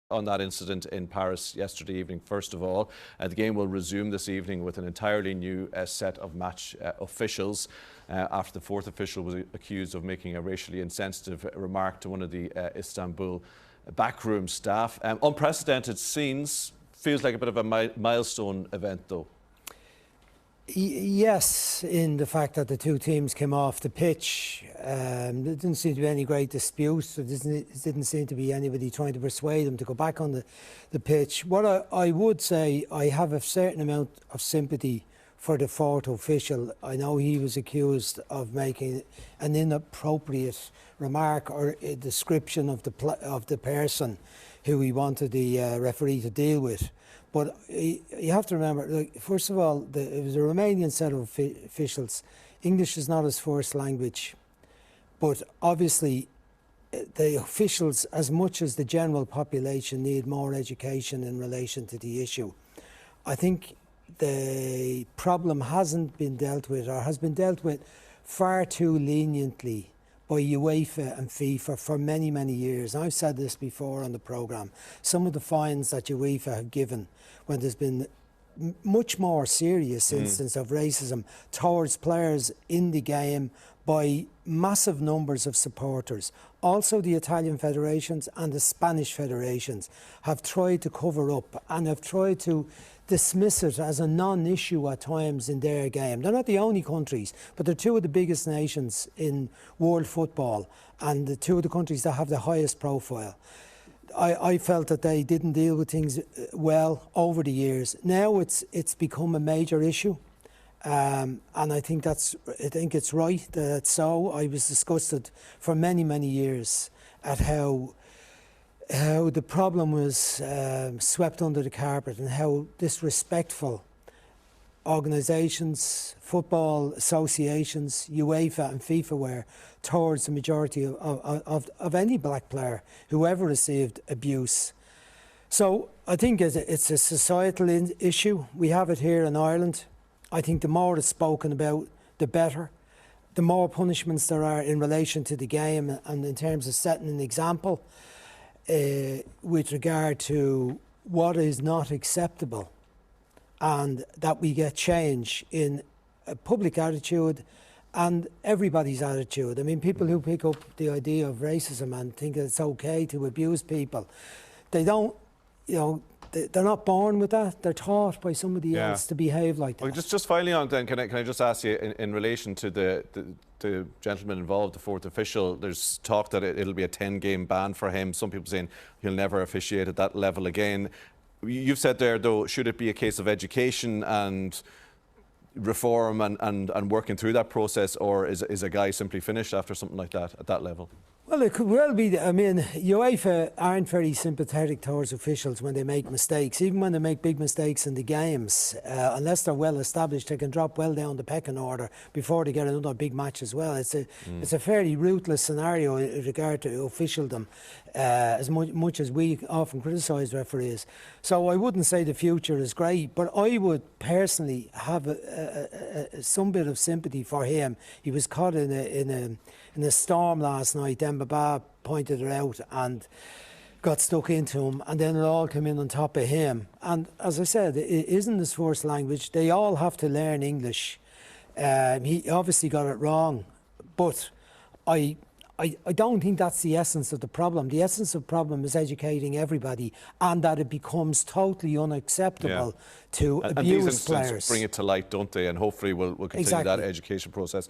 on that incident in Paris yesterday evening, first of all. The game will resume this evening with an entirely new set of match officials after the fourth official was accused of making a racially insensitive remark to one of the Istanbul backroom staff. Unprecedented scenes. Feels like a bit of a milestone event, though. Yes, in the fact that the two teams came off the pitch. There didn't seem to be any great disputes. There didn't seem to be anybody trying to persuade them to go back on the pitch. What I would say, I have a certain amount of sympathy for the fourth official. I know he was accused of making an inappropriate remark or a description of the person who he wanted the referee to deal with. But you have to remember, like, first of all, it was a Romanian set of officials. English is not his first language. But obviously, the officials, as much as the general population, need more education in relation to the issue. I think the problem hasn't been dealt with, or has been dealt with far too leniently by UEFA and FIFA for many, many years. I've said this before on the programme. Some of the fines that UEFA have given when there's been much more serious instance of racism towards players in the game by massive numbers of supporters. Also, the Italian federations and the Spanish federations have tried to cover up and have tried to dismiss it as a non-issue at times in their game. They're not the only countries, but they're two of the biggest nations in world football and the two of the countries that have the highest profile. I felt that they didn't deal with things well over the years. Now it's become a major issue, and I think it's right that it's so. I was disgusted for many, many years at how the problem was swept under the carpet and how disrespectful organisations, football associations, UEFA and FIFA were towards the majority of any black player who ever received abuse. So I think it's a societal issue. We have it here in Ireland. I think the more it's spoken about, the better. The more punishments there are in relation to the game and in terms of setting an example with regard to what is not acceptable, and that we get change in a public attitude and everybody's attitude. I mean, people who pick up the idea of racism and think it's okay to abuse people, they don't, they're not born with that. They're taught by somebody else to behave like that. Well, just finally on then, can I just ask you in relation to the gentleman involved, the fourth official, there's talk that it'll be a 10-game ban for him. Some people saying he'll never officiate at that level again. You've said there, though, should it be a case of education and reform and working through that process, or is a guy simply finished after something like that at that level? Well, it could well be. I mean, UEFA aren't very sympathetic towards officials when they make mistakes. Even when they make big mistakes in the games, unless they're well established, they can drop well down the pecking order before they get another big match as well. It's a fairly ruthless scenario in regard to officialdom, as much as we often criticise referees. So I wouldn't say the future is great, but I would personally have some bit of sympathy for him. He was caught in a storm last night. Baba pointed it out and got stuck into him, and then it all came in on top of him. And as I said, it isn't his first language. They all have to learn English. He obviously got it wrong, but I don't think that's the essence of the problem. The essence of the problem is educating everybody, and that it becomes totally unacceptable to abuse players. These incidents bring it to light, don't they? And hopefully we'll continue that education process.